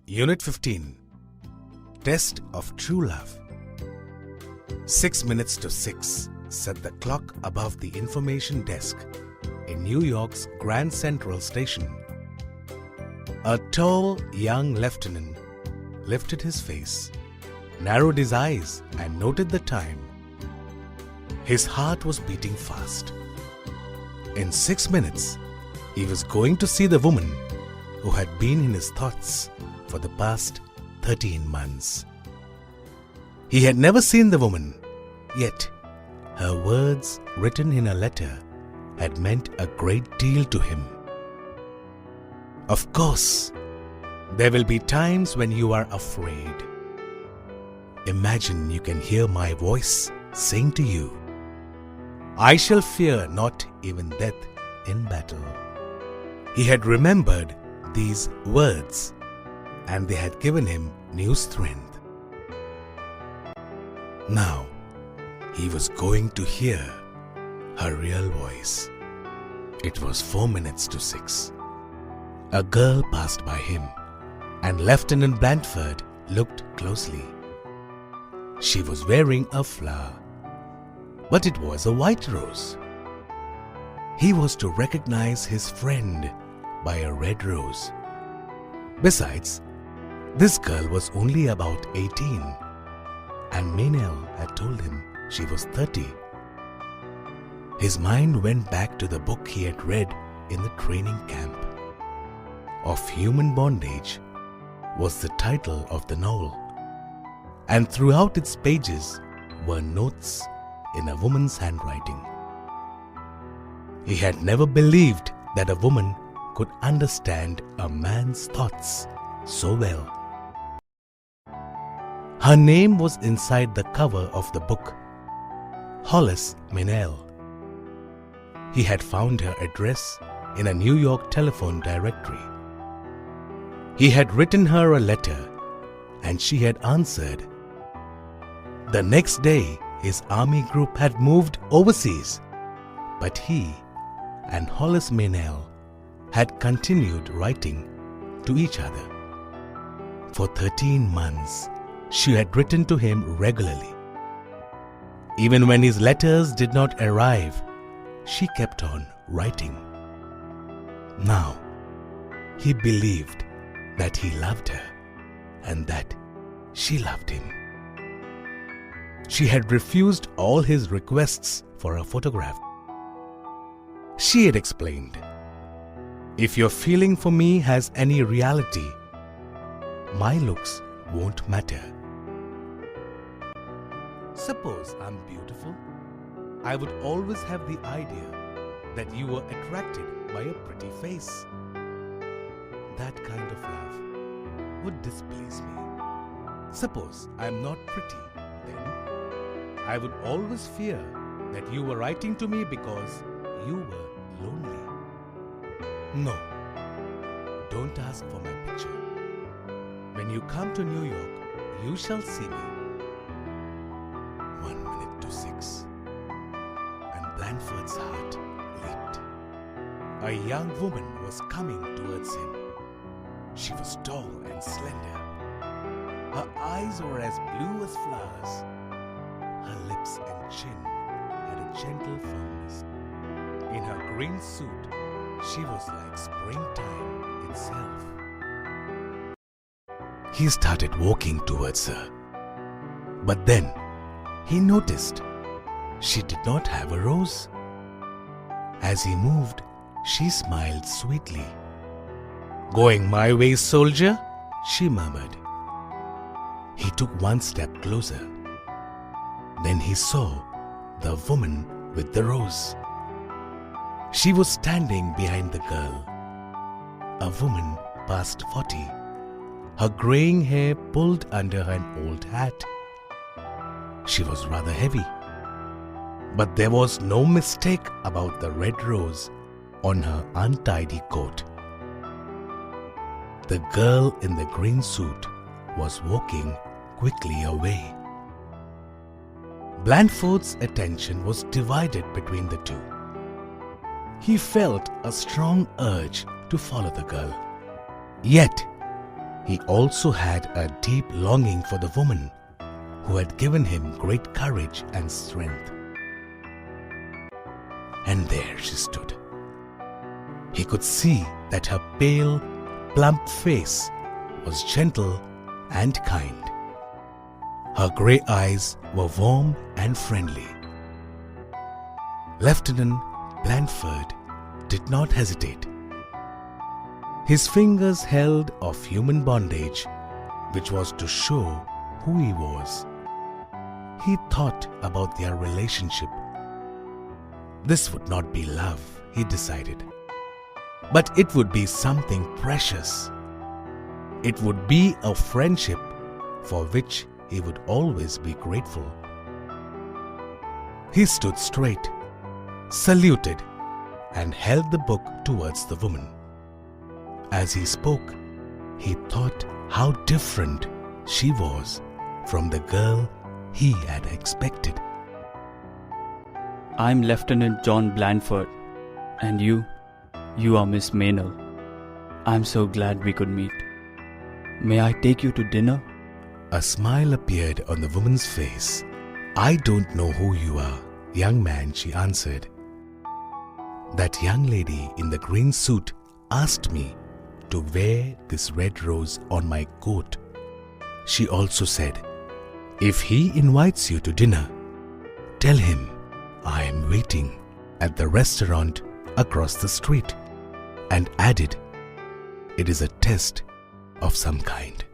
Unit 15. Test of True Love. 6 minutes to 6, said the clock above the information desk in New York's Grand Central Station. A tall, young lieutenant lifted his face, narrowed his eyes, and noted the time. His heart was beating fast. In 6 minutes, he was going to see the woman who had been in his thoughts for the past 13 months. He had never seen the woman, yet her words written in a letter had meant a great deal to him. Of course, there will be times when you are afraid. Imagine you can hear my voice saying to you, "I shall fear not even death in battle." He had remembered these words, and they had given him new strength. Now, he was going to hear her real voice. It was 4 minutes to 6. A girl passed by him, and Lieutenant Blandford looked closely. She was wearing a flower, but it was a white rose. He was to recognize his friend by a red rose. Besides, this girl was only about 18, and Meynell had told him she was 30. His mind went back to the book he had read in the training camp. "Of Human Bondage" was the title of the novel, and throughout its pages were notes in a woman's handwriting. He had never believed that a woman could understand a man's thoughts so well. Her name was inside the cover of the book, Hollis Meynell. He had found her address in a New York telephone directory. He had written her a letter, and she had answered. The next day, his army group had moved overseas, but he and Hollis Meynell had continued writing to each other. For 13 months, she had written to him regularly. Even when his letters did not arrive, she kept on writing. Now, he believed that he loved her and that she loved him. She had refused all his requests for a photograph. She had explained, "If your feeling for me has any reality, my looks won't matter. Suppose I'm beautiful, I would always have the idea that you were attracted by a pretty face. That kind of love would displease me. Suppose I'm not pretty, then I would always fear that you were writing to me because you were lonely. No, don't ask for my picture. When you come to New York, you shall see me." 1 minute to 6, and Blandford's heart leaped. A young woman was coming towards him. She was tall and slender. Her eyes were as blue as flowers. Her lips and chin had a gentle firmness. In her green suit, she was like springtime itself. He started walking towards her, but then he noticed she did not have a rose. As he moved, she smiled sweetly. "Going my way, soldier?" she murmured. He took one step closer. Then he saw the woman with the rose. She was standing behind the girl, a woman past 40, her graying hair pulled under an old hat. She was rather heavy, but there was no mistake about the red rose on her untidy coat. The girl in the green suit was walking quickly away. Blandford's attention was divided between the two. He felt a strong urge to follow the girl. Yet, he also had a deep longing for the woman who had given him great courage and strength. And there she stood. He could see that her pale, plump face was gentle and kind. Her grey eyes were warm and friendly. Lieutenant Blandford did not hesitate. His fingers held of human bondage, which was to show who he was. He thought about their relationship. This would not be love, he decided, but it would be something precious. It would be a friendship for which he would always be grateful. He stood straight, saluted, and held the book towards the woman. As he spoke, he thought how different she was from the girl he had expected. I'm Lieutenant John Blandford, and you are Miss Meynell. I'm so glad we could meet. May I take you to dinner? A smile appeared on the woman's face. I don't know who you are, young man, she answered. That young lady in the green suit asked me to wear this red rose on my coat. She also said, if he invites you to dinner, tell him I am waiting at the restaurant across the street, and added, it is a test of some kind.